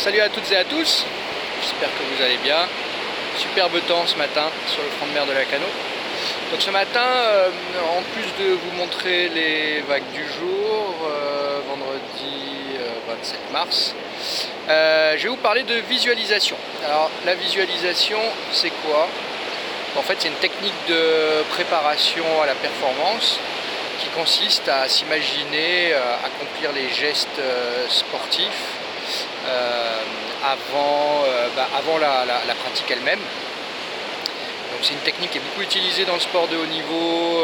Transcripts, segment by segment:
salut à toutes et à tous, j'espère que vous allez bien. Superbe temps ce matin sur le front de mer de Lacanau. Donc ce matin, en plus de vous montrer les vagues du jour, vendredi 27 mars, je vais vous parler de visualisation. Alors la visualisation, c'est quoi? En fait, c'est une technique de préparation à la performance qui consiste à s'imaginer accomplir les gestes sportifs avant la pratique elle-même. Donc c'est une technique qui est beaucoup utilisée dans le sport de haut niveau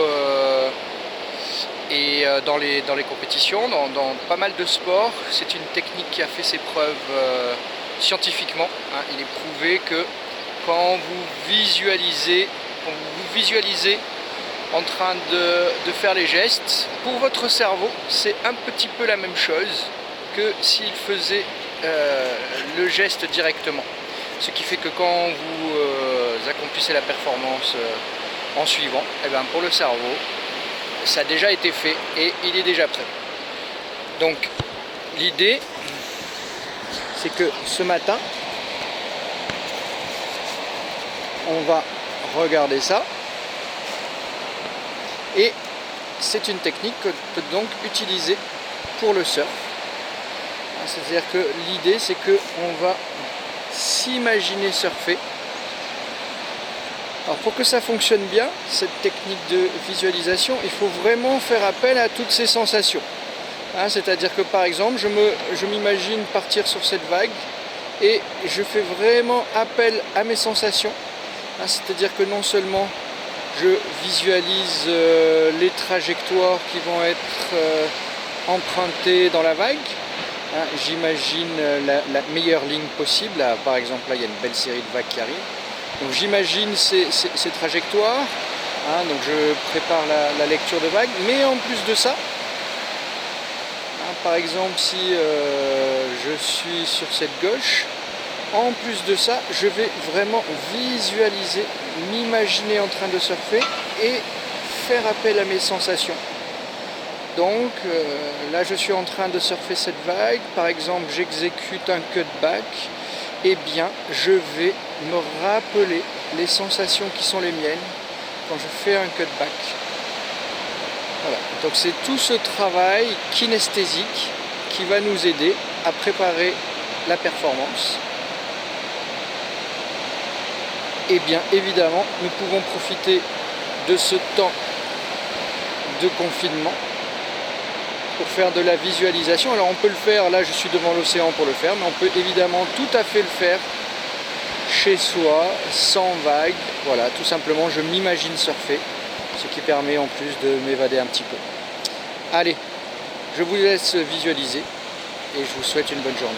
et dans les compétitions, dans pas mal de sports. C'est une technique qui a fait ses preuves scientifiquement. Il est prouvé que quand vous visualisez en train de faire les gestes, pour votre cerveau, c'est un petit peu la même chose que s'il faisait le geste directement. Ce qui fait que quand vous accomplissez la performance en suivant, pour le cerveau, ça a déjà été fait et il est déjà prêt. Donc l'idée, c'est que ce matin, on va regarder ça. Et c'est une technique que peut donc utiliser pour le surf. C'est-à-dire que l'idée, c'est qu'on va s'imaginer surfer. Alors pour que ça fonctionne bien, cette technique de visualisation, il faut vraiment faire appel à toutes ces sensations. C'est-à-dire que par exemple, je m'imagine partir sur cette vague et je fais vraiment appel à mes sensations. C'est-à-dire que non seulement je visualise les trajectoires qui vont être empruntées dans la vague. J'imagine la meilleure ligne possible. Là, par exemple, là, il y a une belle série de vagues qui arrivent. Donc j'imagine ces trajectoires. Donc je prépare la lecture de vagues. Mais en plus de ça, par exemple, si je suis sur cette gauche, en plus de ça, je vais vraiment visualiser, m'imaginer en train de surfer et faire appel à mes sensations. Donc là, je suis en train de surfer cette vague. Par exemple, j'exécute un cutback. Eh bien, je vais me rappeler les sensations qui sont les miennes quand je fais un cutback. Voilà. Donc c'est tout ce travail kinesthésique qui va nous aider à préparer la performance. Et bien évidemment, nous pouvons profiter de ce temps de confinement pour faire de la visualisation. Alors on peut le faire, là je suis devant l'océan pour le faire, mais on peut évidemment tout à fait le faire chez soi, sans vague. Voilà, tout simplement je m'imagine surfer, ce qui permet en plus de m'évader un petit peu. Allez, je vous laisse visualiser et je vous souhaite une bonne journée.